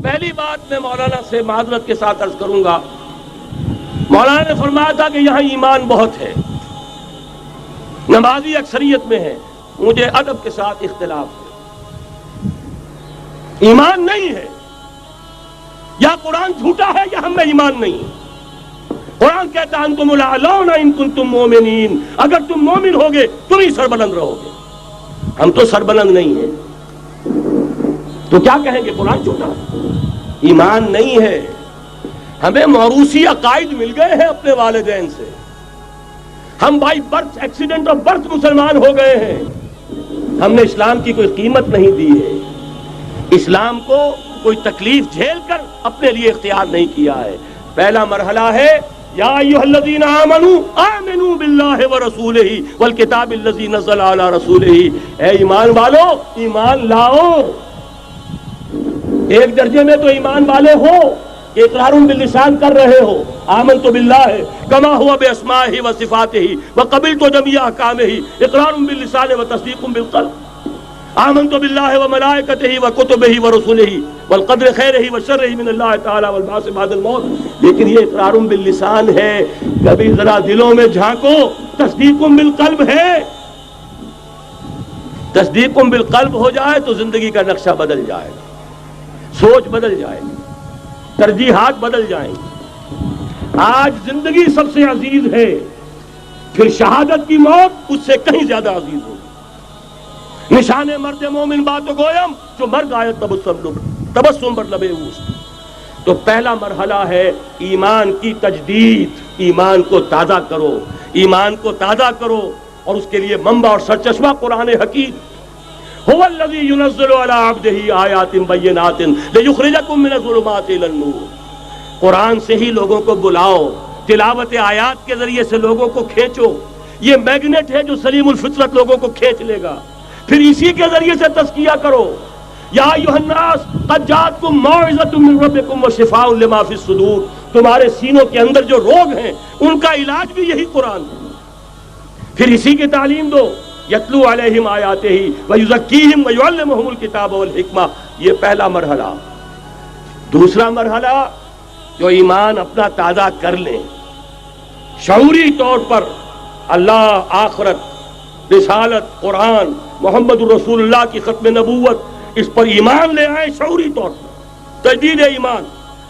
پہلی بات میں مولانا سے معذرت کے ساتھ عرض کروں گا، مولانا نے فرمایا تھا کہ یہاں ایمان بہت ہے، نمازی اکثریت میں ہے، مجھے ادب کے ساتھ اختلاف ہے، ایمان نہیں ہے، یا قرآن جھوٹا ہے یا ہم میں ایمان نہیں ہے۔ قرآن کہتا ہے انتم الاعلون ان کنتم مومنین، اگر تم مومن ہوگے تم ہی سربلند رہو گے، ہم تو سربلند نہیں ہیں، تو کیا کہیں گے قرآن جھوٹا ہے؟ ایمان نہیں ہے۔ ہمیں موروثی عقائد مل گئے ہیں اپنے والدین سے، ہم by birth accident of birth مسلمان ہو گئے ہیں، ہم نے اسلام کی کوئی قیمت نہیں دی ہے، اسلام کو کوئی تکلیف جھیل کر اپنے لیے اختیار نہیں کیا ہے۔ پہلا مرحلہ ہے یا ایھا الذین آمنوا آمنوا باللہ ورسولہ والکتاب الذی نزل علی رسولہ، اے ایمان والو ایمان لاؤ۔ ایک درجے میں تو ایمان والے ہو کہ اقرار باللسان کر رہے ہو، آمنت باللہ کما ہوا باسمائہ وصفاتہ وقبلت جمیع احکامہ، اقرار باللسان وتصدیق بالقلب۔ آمنت باللہ وملائکتہ وکتبہ ورسلہ والقدر خیرہ وشرہ من اللہ تعالی والبعث بعد الموت، لیکن یہ اقرار باللسان ہے، کبھی ذرا دلوں میں جھانکو، تصدیق بالقلب ہے۔ تصدیق بالقلب ہو جائے تو زندگی کا نقشہ بدل جائے گا، سوچ بدل جائے گی، ترجیحات بدل جائیں گی۔ آج زندگی سب سے عزیز ہے، پھر شہادت کی موت اس سے کہیں زیادہ عزیز ہوگی۔ نشان مرد مومن بات گویم جو مرگ آئے تبسم بر لبے اوست۔ تو پہلا مرحلہ ہے ایمان کی تجدید، ایمان کو تازہ کرو، ایمان کو تازہ کرو، اور اس کے لیے منبع اور سرچشمہ قرآن حکیم۔ هو الذی ينزل علی عبدہ آیات بینات لیخرجکم من الظلمات الی النور۔ قرآن سے ہی لوگوں کو بلاؤ، تلاوت آیات کے ذریعے سے لوگوں کو کھینچو، یہ میگنیٹ ہے جو سلیم الفطرت لوگوں کو کھینچ لے گا، پھر اسی کے ذریعے سے تزکیہ کرو۔ یا ایھا الناس قد جاءتکم موعظۃ من ربکم وشفاء لما فی الصدور، تمہارے سینوں کے اندر جو روگ ہیں ان کا علاج بھی یہی قرآن ہے، پھر اسی کی تعلیم دو۔ یتلو علیہم آیاتہ ویزکیہم ویعلمہم الکتاب والحکمہ، یہ پہلا مرحلہ۔ دوسرا مرحلہ جو ایمان اپنا تازہ کر لیں، شعوری طور پر اللہ، آخرت، رسالت، قرآن، محمد الرسول اللہ کی ختم نبوت، اس پر ایمان لے آئیں شعوری طور پر، تجدید ایمان۔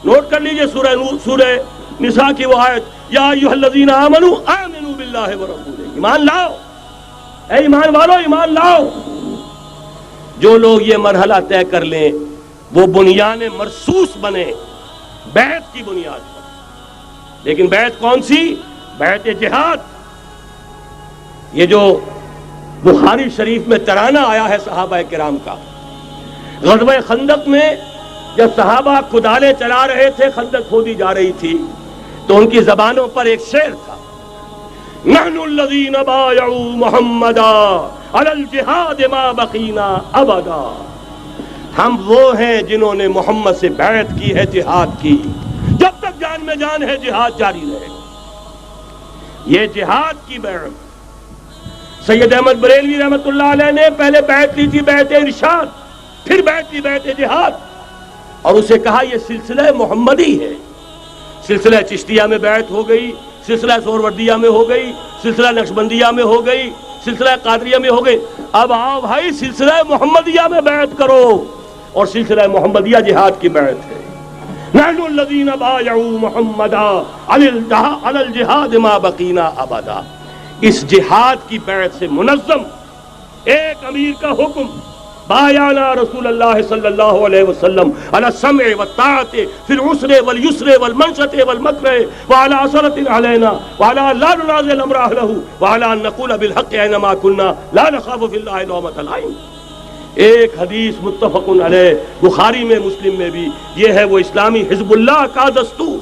نوٹ کر لیجئے سورہ نساء کی وہ آیت، یا ایھا الذین آمنوا آمنوا باللہ ورسولہ، ایمان لاؤ، اے ایمان والو ایمان لاؤ۔ جو لوگ یہ مرحلہ طے کر لیں وہ بنیان مرصوص بنے بیعت کی بنیاد پر۔ لیکن بیعت کون سی؟ بیعت جہاد۔ یہ جو بخاری شریف میں ترانہ آیا ہے صحابہ کرام کا، غزوہ خندق میں جب صحابہ کدالیں چلا رہے تھے، خندق کھودی جا رہی تھی، تو ان کی زبانوں پر ایک شعر تھا، نحن الذین بایعوا محمدا علی الجہاد ما بقینا ابدا، ہم وہ ہیں جنہوں نے محمد سے بیعت کی ہے جہاد کی، جب تک جان میں جان ہے جہاد جاری رہے گا۔ یہ جہاد کی بیعت، سید احمد بریلوی رحمۃ اللہ علیہ نے پہلے بیعت لی تھی بیعت ارشاد، پھر بیعت لی بیعت جہاد، اور اسے کہا یہ سلسلہ محمدی ہے۔ سلسلہ چشتیہ میں بیعت ہو گئی، سلسلہ سہروردیہ میں ہو گئی، سلسلہ نقشبندیہ میں ہو گئی، سلسلہ قادریہ میں ہو گئی، اب آؤ بھائی سلسلہ محمدیہ میں بیعت کرو، اور سلسلہ محمدیہ جہاد کی بیعت ہے۔ نحن الذین بایعوا محمدا علی الجہاد ما بقینا ابدا۔ اس جہاد کی بیعت سے منظم ایک امیر کا حکم، بایعنا رسول اللہ صلی اللہ علیہ وسلم علی السمع والطاعۃ فی العسر والیسر والمنشط والمکرہ وعلی اثرۃ علینا وعلی لا ننازع الامر اہلہ وعلی ان نقول بالحق اینما کنا لا نخاف فی اللہ لومۃ لائم۔ ایک حدیث متفق علیہ، بخاری میں مسلم میں بھی، یہ ہے وہ اسلامی حزب اللہ کا دستور۔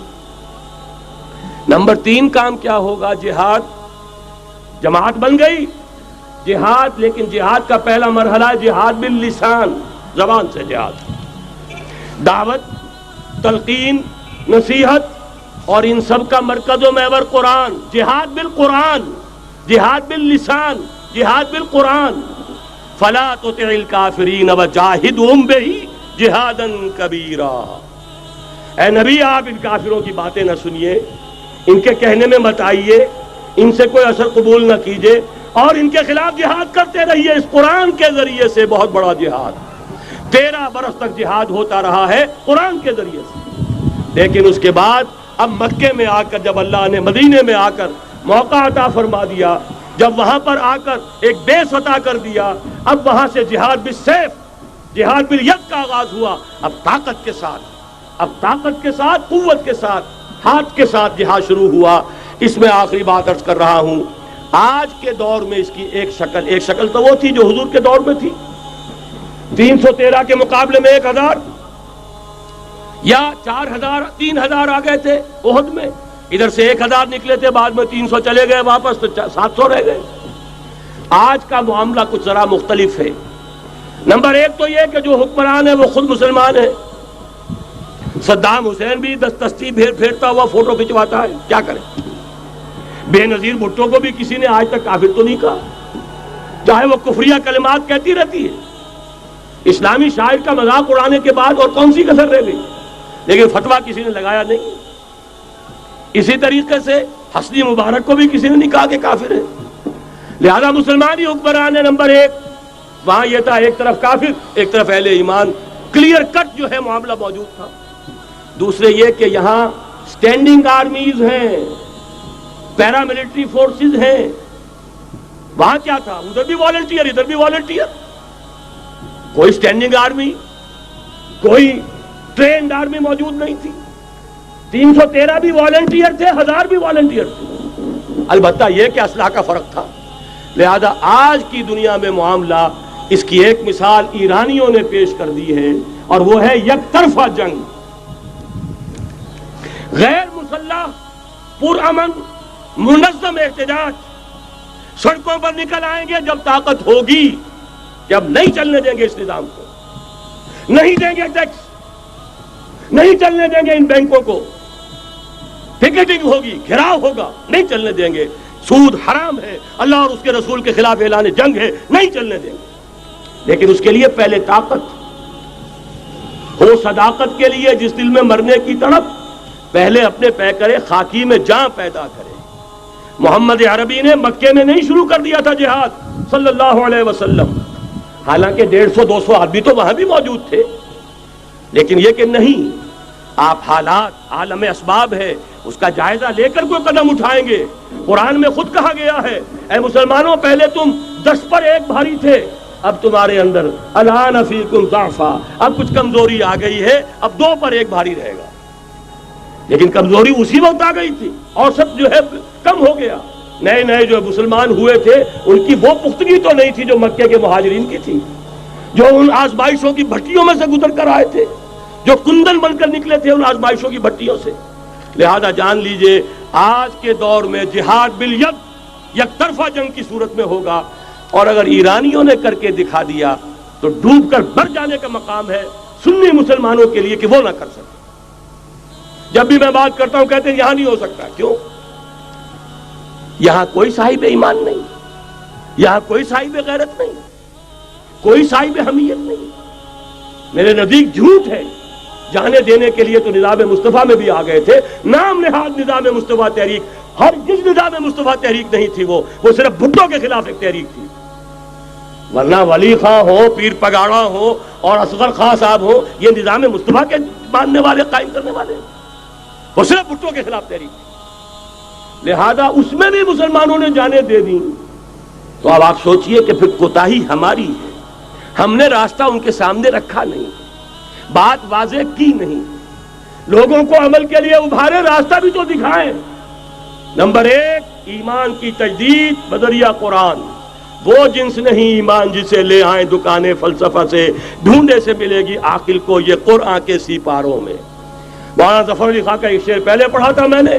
نمبر 3 کام کیا ہوگا؟ جہاد، جماعت بن گئی جہاد، لیکن جہاد کا پہلا مرحلہ ہے جہاد باللسان، زبان سے جہاد، دعوت، تلقین، نصیحت، اور ان سب کا مرکز و محور قرآن۔ جہاد بالقرآن، جہاد باللسان، جہاد بالقرآن۔ فلا تطع الکافرین وجاہدہم بہ جہادا کبیرا۔ اے نبی آپ ان کافروں کی باتیں نہ سنیے، ان کے کہنے میں مت آئیے، ان سے کوئی اثر قبول نہ کیجیے، اور ان کے خلاف جہاد کرتے رہیے اس قرآن کے ذریعے سے۔ بہت بڑا جہاد، 13 برس تک جہاد ہوتا رہا ہے قرآن کے ذریعے سے۔ لیکن اس کے بعد اب مکے میں آ کر، جب اللہ نے مدینے میں آ کر موقع عطا فرما دیا، جب وہاں پر آ کر ایک بیس عطا کر دیا، اب وہاں سے جہاد بالسیف، جہاد بالید کا آغاز ہوا۔ اب طاقت کے ساتھ، قوت کے ساتھ، ہاتھ کے ساتھ جہاد شروع ہوا۔ اس میں آخری بات عرض کر رہا ہوں، آج کے دور میں اس کی ایک شکل تو وہ تھی جو حضور کے دور میں تھی، 313 کے مقابلے میں 1000 یا 4000 3000 آ گئے تھے احد میں، ادھر سے 1000 نکلے تھے، بعد میں 300 چلے گئے واپس، تو 700 رہ گئے۔ آج کا معاملہ کچھ ذرا مختلف ہے۔ نمبر 1 تو یہ کہ جو حکمران ہے وہ خود مسلمان ہے۔ صدام حسین بھی دستی پھیرتا ہوا فوٹو کھنچواتا ہے، کیا کرے؟ بے نظیر بھٹو کو بھی کسی نے آج تک کافر تو نہیں کہا، چاہے وہ کفریہ کلمات کہتی رہتی ہے۔ اسلامی شاعر کا مذاق اڑانے کے بعد اور کون سی کسر رہ گئی؟ لیکن فتویٰ کسی نے لگایا نہیں۔ اسی طریقے سے حسنی مبارک کو بھی کسی نے نہیں کہا کہ کافر ہے۔ لہذا مسلمان ہی حکمران ہے۔ نمبر 1 وہاں یہ تھا، ایک طرف کافر ایک طرف اہل ایمان، کلیئر کٹ جو ہے معاملہ موجود تھا۔ دوسرے یہ کہ یہاں سٹینڈنگ آرمیز ہیں، پیراملٹری فورسز ہیں۔ وہاں کیا تھا؟ ادھر بھی والنٹیئر ادھر بھی والنٹیئر، کوئی سٹینڈنگ آرمی، کوئی ٹرینڈ آرمی موجود نہیں تھی۔ 313 بھی والنٹیئر تھے، 1000 بھی والنٹیئر تھے، البتہ یہ کہ اسلحہ کا فرق تھا۔ لہذا آج کی دنیا میں معاملہ، اس کی ایک مثال ایرانیوں نے پیش کر دی ہے، اور وہ ہے یک طرفہ جنگ، غیر مسلح، پرامن، منظم احتجاج۔ سڑکوں پر نکل آئیں گے جب طاقت ہوگی، جب نہیں چلنے دیں گے اس نظام کو، نہیں دیں گے ٹیکس، نہیں چلنے دیں گے ان بینکوں کو، پکیٹنگ ہوگی، گھراؤ ہوگا، نہیں چلنے دیں گے، سود حرام ہے، اللہ اور اس کے رسول کے خلاف اعلان جنگ ہے، نہیں چلنے دیں گے۔ لیکن اس کے لیے پہلے طاقت ہو، صداقت کے لیے جس دل میں مرنے کی تڑپ، پہلے اپنے پیکرے خاکی میں جان پیدا کرے۔ محمد عربی نے مکے میں نہیں شروع کر دیا تھا جہاد صلی اللہ علیہ وسلم، حالانکہ 150-200 آدمی تو وہاں بھی موجود تھے، لیکن یہ کہ نہیں، آپ حالات، عالم اسباب ہے، اس کا جائزہ لے کر کوئی قدم اٹھائیں گے۔ قرآن میں خود کہا گیا ہے، اے مسلمانوں پہلے تم 10 پر 1 بھاری تھے، اب تمہارے اندر الآن فیکم ضعفا، اب کچھ کمزوری آ گئی ہے، اب 2 پر 1 بھاری رہے گا۔ لیکن کمزوری اسی وقت آ گئی تھی، اور سب جو ہے کم ہو گیا۔ نئے جو مسلمان ہوئے تھے ان کی وہ پختگی تو نہیں تھی جو مکے کے مہاجرین کی تھی، جو ان آزمائشوں کی بھٹیوں میں سے گزر کر آئے تھے، جو کندن بن کر نکلے تھے ان آزمائشوں کی بھٹیوں سے۔ لہذا جان لیجئے آج کے دور میں جہاد بالید یک طرفہ جنگ کی صورت میں ہوگا، اور اگر ایرانیوں نے کر کے دکھا دیا تو ڈوب کر مر جانے کا مقام ہے سنی مسلمانوں کے لیے کہ وہ نہ کر سکے۔ جب بھی میں بات کرتا ہوں کہتے ہیں یہاں نہیں ہو سکتا، کیوں؟ یہاں کوئی صاحب ایمان نہیں، یہاں کوئی صاحب غیرت نہیں، کوئی صاحب حمیت نہیں۔ میرے نزدیک جھوٹ ہے۔ جانے دینے کے لیے تو نظام مصطفیٰ میں بھی آ گئے تھے، نام نہاد نظام مصطفیٰ تحریک، ہر جس نظام مصطفیٰ تحریک نہیں تھی، وہ صرف بھٹو کے خلاف ایک تحریک تھی، ورنہ ولی خاں ہو، پیر پگاڑا ہو اور اصغر خاں صاحب ہو، یہ نظام مصطفیٰ کے ماننے والے، قائم کرنے والے، وہ صرف بھٹو کے خلاف تحریک تھی۔ لہذا اس میں بھی مسلمانوں نے جانیں دے دی، تو اب آپ سوچئے کہ پھر کوتاہی ہماری ہے، ہم نے راستہ ان کے سامنے رکھا نہیں، بات واضح کی نہیں، لوگوں کو عمل کے لیے ابھارے، راستہ بھی تو دکھائیں۔ نمبر 1 ایمان کی تجدید بذریعہ قرآن، وہ جنس نہیں ایمان جسے لے آئیں دکانیں فلسفہ سے، ڈھونڈے سے ملے گی عاقل کو یہ قرآن کے سپاروں میں۔ مولانا ظفر علی خاں کا ایک شعر پہلے پڑھا تھا میں نے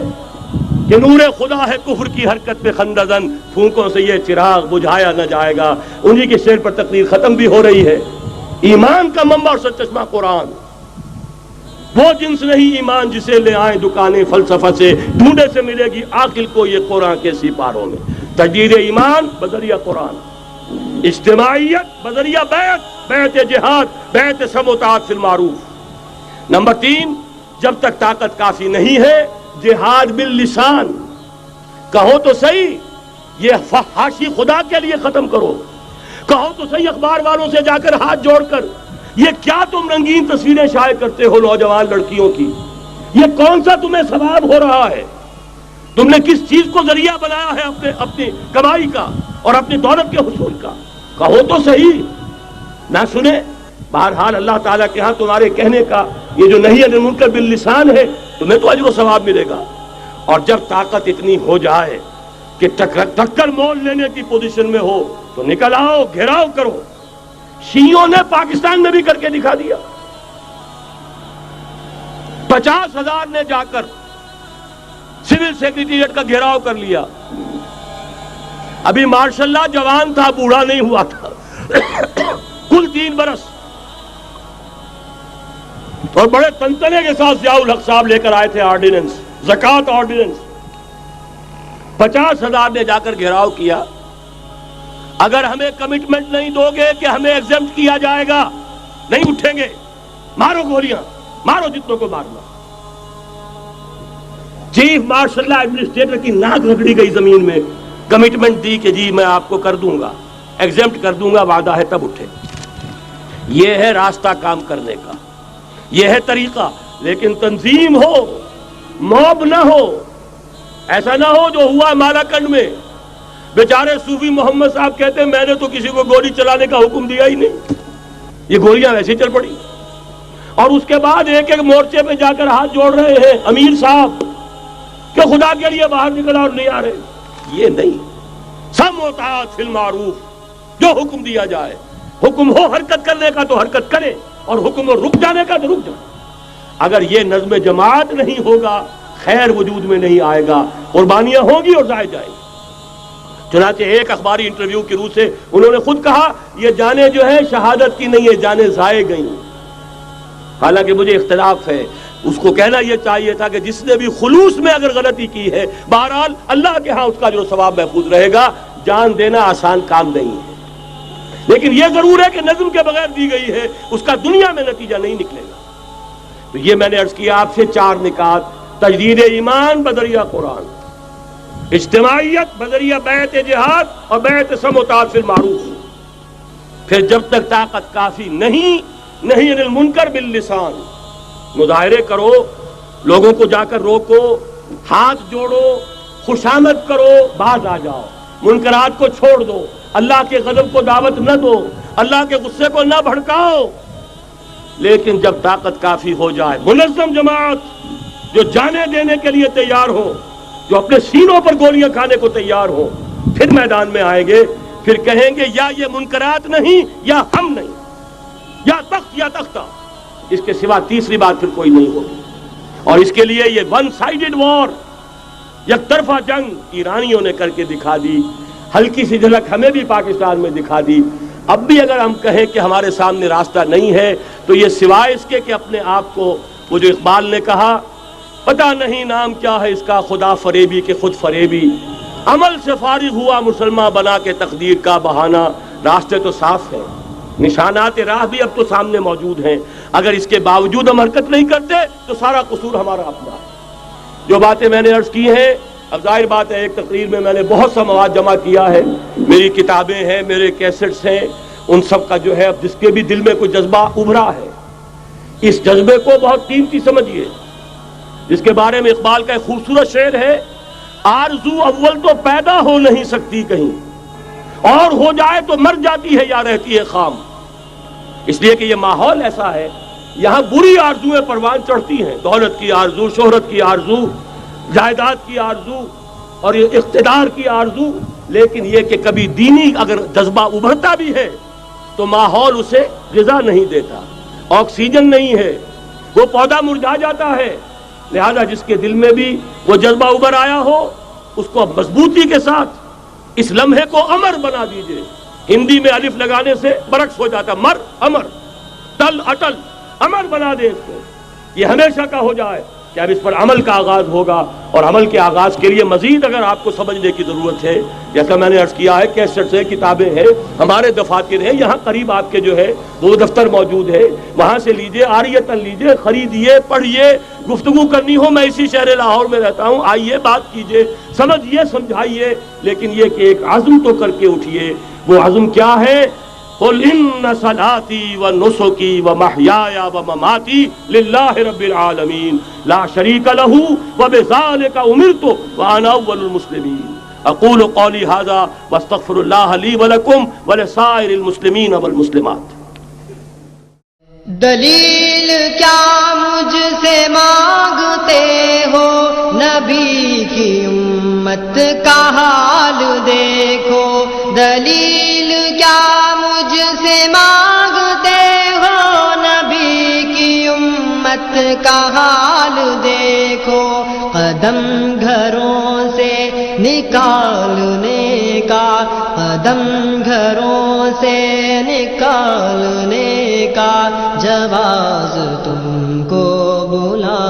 کہ نور خدا ہے کفر کی حرکت پہ خندزن، پھونکوں سے یہ چراغ بجھایا نہ جائے گا۔ انہی کے شعر پر تقریر ختم بھی ہو رہی ہے۔ ایمان کا منبع اور سرچشمہ قرآن، وہ جنس نہیں ایمان جسے لے آئیں دکانیں فلسفہ سے، ڈھونڈے سے ملے گی عاقل کو یہ قرآن کے سپاروں میں۔ تجدید ایمان بذریعہ قرآن، اجتماعیت بذریعہ بیعت، بیعت جہاد، بیعت سمع و طاعت فی المعروف۔ نمبر 3، جب تک طاقت کافی نہیں ہے جہاد باللسان، کہو تو صحیح، یہ فحاشی خدا کے لیے ختم کرو، کہو تو صحیح اخبار والوں سے جا کر ہاتھ جوڑ کر، یہ کیا تم رنگین تصویریں شائع کرتے ہو نوجوان لڑکیوں کی، یہ کون سا تمہیں ثواب ہو رہا ہے؟ تم نے کس چیز کو ذریعہ بنایا ہے اپنی کمائی کا اور اپنی دولت کے حصول کا؟ کہو تو صحیح، نہ سنے۔ بہرحال اللہ تعالیٰ کے ہاں تمہارے کہنے کا یہ جو نہی عن المنکر باللسان ہے، تمہیں تو اجر و ثواب ملے گا۔ اور جب طاقت اتنی ہو جائے کہ ٹکر مول لینے کی پوزیشن میں ہو تو نکل آؤ، گھیراؤ کرو۔ شیعوں نے پاکستان میں بھی کر کے دکھا دیا، 50,000 نے جا کر سول سیکریٹریٹ کا گھیراؤ کر لیا۔ ابھی ماشاء اللہ جوان تھا، بوڑھا نہیں ہوا تھا، کل 3 برس، اور بڑے تنتنے کے ساتھ ضیاء الحق صاحب لے کر آئے تھے آرڈیننس، زکوٰۃ آرڈیننس۔ 50,000 نے جا کر گھیراؤ کیا۔ اگر ہمیں کمٹمنٹ نہیں دو گے کہ ہمیں ایگزمپٹ کیا جائے گا، نہیں اٹھیں گے، مارو گولیاں، مارو جتنوں کو مارنا۔ چیف مارشل اللہ ایڈمنسٹریٹر کی ناک رگڑی گئی زمین میں، کمٹمنٹ دی کہ جی میں آپ کو کر دوں گا، ایگزمپٹ کر دوں گا، وعدہ ہے، تب اٹھے۔ یہ ہے راستہ کام کرنے کا، یہ ہے طریقہ، لیکن تنظیم ہو، موب نہ ہو۔ ایسا نہ ہو جو ہوا مالاکنڈ میں، بیچارے صوفی محمد صاحب کہتے ہیں میں نے تو کسی کو گولی چلانے کا حکم دیا ہی نہیں، یہ گولیاں ویسے چل پڑی۔ اور اس کے بعد ایک ایک مورچے پہ جا کر ہاتھ جوڑ رہے ہیں امیر صاحب کہ خدا کے لیے باہر نکلا اور نہیں آ رہے۔ یہ نہیں، سمع و طاعت فی المعروف، جو حکم دیا جائے، حکم ہو حرکت کرنے کا تو حرکت کرے، اور حکم ہو رک جانے کا تو رک جائے۔ اگر یہ نظم جماعت نہیں ہوگا، خیر وجود میں نہیں آئے گا، قربانیاں ہوں گی اور ضائع جائیں گی۔ چنانچہ ایک اخباری انٹرویو کی روح سے انہوں نے خود کہا یہ جانیں جو ہیں شہادت کی نہیں ہے، جانیں ضائع گئیں۔ حالانکہ مجھے اختلاف ہے، اس کو کہنا یہ چاہیے تھا کہ جس نے بھی خلوص میں اگر غلطی کی ہے، بہرحال اللہ کے ہاں اس کا جو ثواب محفوظ رہے گا۔ جان دینا آسان کام نہیں ہے، لیکن یہ ضرور ہے کہ نظم کے بغیر دی گئی ہے، اس کا دنیا میں نتیجہ نہیں نکلے گا۔ تو یہ میں نے عرض کیا آپ سے 4 نکات: تجدید ایمان بذریعہ قرآن، اجتماعیت بذریعہ بیعت جہاد اور بیعت سمع و طاعت فی المعروف۔ پھر جب تک طاقت کافی نہیں، نہی عن المنکر باللسان، مظاہرے کرو، لوگوں کو جا کر روکو، ہاتھ جوڑو، خوشامد کرو، باز آ جاؤ، منکرات کو چھوڑ دو، اللہ کے غضب کو دعوت نہ دو، اللہ کے غصے کو نہ بھڑکاؤ۔ لیکن جب طاقت کافی ہو جائے، منظم جماعت جو جانے دینے کے لیے تیار ہو، جو اپنے سینوں پر گولیاں کھانے کو تیار ہو، پھر میدان میں آئیں گے، پھر کہیں گے یا یہ منکرات نہیں یا ہم نہیں، یا تخت یا تختہ، اس کے سوا تیسری بات پھر کوئی نہیں ہوگی۔ اور اس کے لیے یہ ون سائیڈڈ وار، یک طرفہ جنگ ایرانیوں نے کر کے دکھا دی، ہلکی سی جھلک ہمیں بھی پاکستان میں دکھا دی۔ اب بھی اگر ہم کہیں کہ ہمارے سامنے راستہ نہیں ہے تو یہ سوائے اس کے کہ اپنے آپ کو، وہ جو اقبال نے کہا پتہ نہیں نام کیا ہے اس کا، خدا فریبی کے خود فریبی، عمل سے فارغ ہوا مسلمان بنا کے تقدیر کا بہانہ۔ راستے تو صاف ہیں، نشانات راہ بھی اب تو سامنے موجود ہیں، اگر اس کے باوجود ہم حرکت نہیں کرتے تو سارا قصور ہمارا اپنا ہے۔ جو باتیں میں نے عرض کی ہیں، اب ظاہر بات ہے ایک تقریر میں نے بہت سا مواد جمع کیا ہے، میری کتابیں ہیں، میرے کیسٹس ہیں، ان سب کا جو ہے اب جس کے بھی دل میں کوئی جذبہ ابھرا ہے، اس جذبے کو بہت قیمتی سمجھیے، جس کے بارے میں اقبال کا ایک خوبصورت شعر ہے: آرزو اول تو پیدا ہو نہیں سکتی کہیں، اور ہو جائے تو مر جاتی ہے یا رہتی ہے خام۔ اس لیے کہ یہ ماحول ایسا ہے، یہاں بری آرزویں پروان چڑھتی ہیں، دولت کی آرزو، شہرت کی آرزو، جائیداد کی آرزو اور اقتدار کی آرزو، لیکن یہ کہ کبھی دینی اگر جذبہ ابھرتا بھی ہے تو ماحول اسے غذا نہیں دیتا، آکسیجن نہیں ہے، وہ پودا مرجھا جاتا ہے۔ لہذا جس کے دل میں بھی وہ جذبہ ابھر آیا ہو، اس کو مضبوطی کے ساتھ اس لمحے کو امر بنا دیجئے۔ ہندی میں الف لگانے سے برعکس ہو جاتا، امر، ٹل اٹل، امر بنا دے اس کو، یہ ہمیشہ کا ہو جائے۔ کہ اب اس پر عمل کا آغاز ہوگا، اور عمل کے آغاز کے لیے مزید اگر آپ کو سمجھنے کی ضرورت ہے، جیسا میں نے عرض کیا ہے، کیسٹس ہیں، کتابیں ہیں، ہمارے دفاتر ہیں، یہاں قریب آپ کے جو ہے وہ دفتر موجود ہے، وہاں سے لیجئے، عاریۃً لیجئے، خریدیے، پڑھیے، گفتگو کرنی ہو، میں اسی شہر لاہور میں رہتا ہوں، آئیے، بات کیجئے، سمجھیے، سمجھائیے، لیکن یہ کہ ایک عزم تو کر کے اٹھیے۔ وہ عزم کیا ہے؟ قل ان صلاتي ونسكي ومحياي ومماتي لله رب العالمين لا شريك له وبذلك امرت وانا اول المسلمين اقول قولي هذا واستغفر الله لي ولكم ولسائر المسلمين والمسلمات۔ دلیل کیا مجھ سے مانگتے ہو، نبی کی امت کا حال دیکھو۔ دلیل کیا مجھ سے مانگتے ہو، نبی کی امت کا حال دیکھو۔ قدم گھروں سے نکالنے کا، قدم گھروں سے نکالنے کا جواز تم کو بلا